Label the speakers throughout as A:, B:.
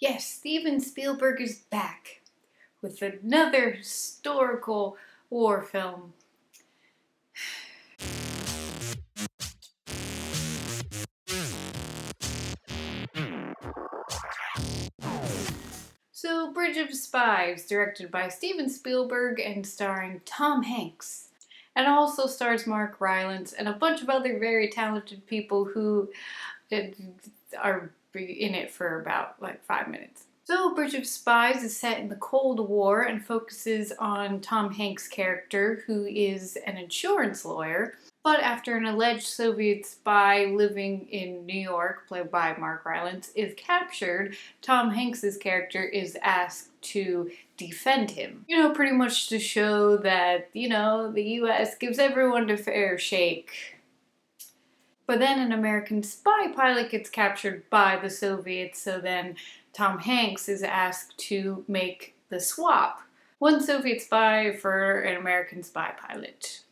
A: Yes, Steven Spielberg is back with another historical war film. So, Bridge of Spies, directed by Steven Spielberg and starring Tom Hanks. And also stars Mark Rylance and a bunch of other very talented people who are in it for about 5 minutes. So, Bridge of Spies is set in the Cold War and focuses on Tom Hanks' character, who is an insurance lawyer. But after an alleged Soviet spy living in New York, played by Mark Rylance, is captured, Tom Hanks' character is asked to defend him. Pretty much to show that, the US gives everyone a fair shake. But then an American spy pilot gets captured by the Soviets, so then Tom Hanks is asked to make the swap. One Soviet spy for an American spy pilot.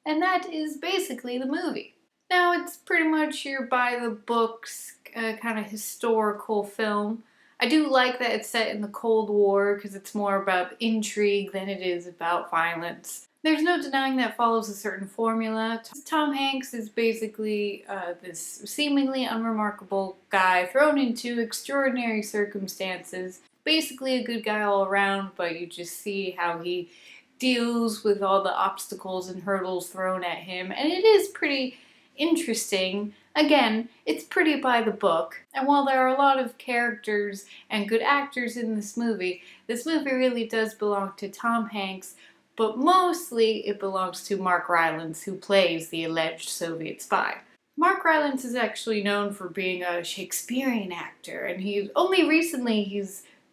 A: And that is basically the movie. Now, it's pretty much your by-the-books kind of historical film. I do like that it's set in the Cold War because it's more about intrigue than it is about violence. There's no denying that it follows a certain formula. Tom Hanks is basically this seemingly unremarkable guy thrown into extraordinary circumstances. Basically a good guy all around, but you just see how he deals with all the obstacles and hurdles thrown at him, and it is pretty interesting. Again, it's pretty by the book, and while there are a lot of characters and good actors in this movie really does belong to Tom Hanks, but mostly it belongs to Mark Rylance, who plays the alleged Soviet spy. Mark Rylance is actually known for being a Shakespearean actor, and he's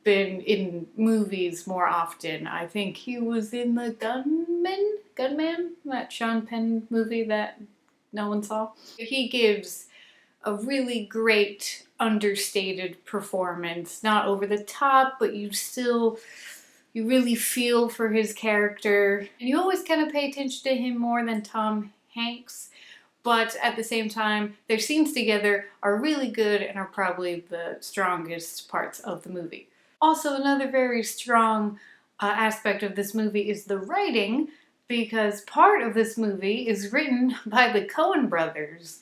A: been in movies more often. I think he was in the Gunman, that Sean Penn movie that no one saw. He gives a really great understated performance, not over the top, but you really feel for his character. And you always kind of pay attention to him more than Tom Hanks. But at the same time, their scenes together are really good and are probably the strongest parts of the movie. Also, another very strong aspect of this movie is the writing, because part of this movie is written by the Coen brothers.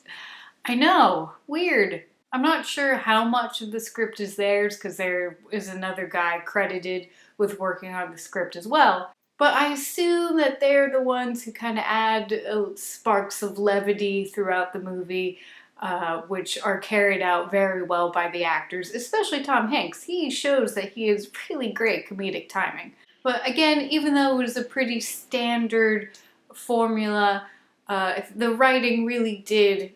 A: I know, weird. I'm not sure how much of the script is theirs, because there is another guy credited with working on the script as well. But I assume that they're the ones who kind of add sparks of levity throughout the movie, which are carried out very well by the actors, especially Tom Hanks. He shows that he has really great comedic timing. But again, even though it was a pretty standard formula, the writing really did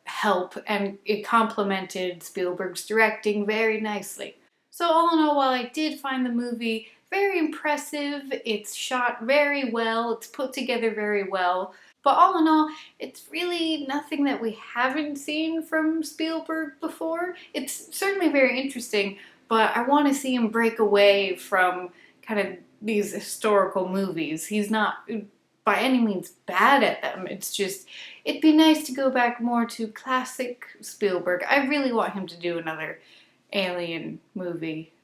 A: help, and it complemented Spielberg's directing very nicely. So all in all, while I did find the movie very impressive, it's shot very well, it's put together very well, but all in all, it's really nothing that we haven't seen from Spielberg before. It's certainly very interesting, but I want to see him break away from kind of these historical movies. He's not by any means bad at them. It's just, it'd be nice to go back more to classic Spielberg. I really want him to do another alien movie.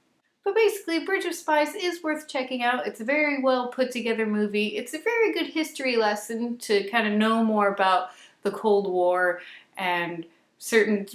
A: But basically, Bridge of Spies is worth checking out. It's a very well put together movie. It's a very good history lesson to kind of know more about the Cold War and certain,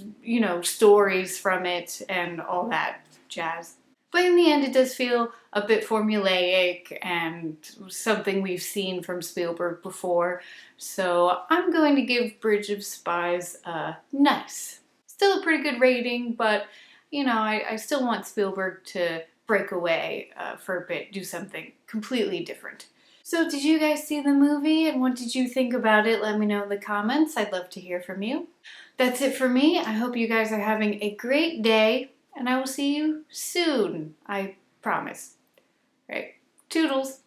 A: stories from it and all that jazz. But in the end, it does feel a bit formulaic and something we've seen from Spielberg before. So I'm going to give Bridge of Spies a nice. Still a pretty good rating, but I still want Spielberg to break away for a bit, do something completely different. So did you guys see the movie, and what did you think about it? Let me know in the comments. I'd love to hear from you. That's it for me. I hope you guys are having a great day, and I will see you soon. I promise. All right. Toodles.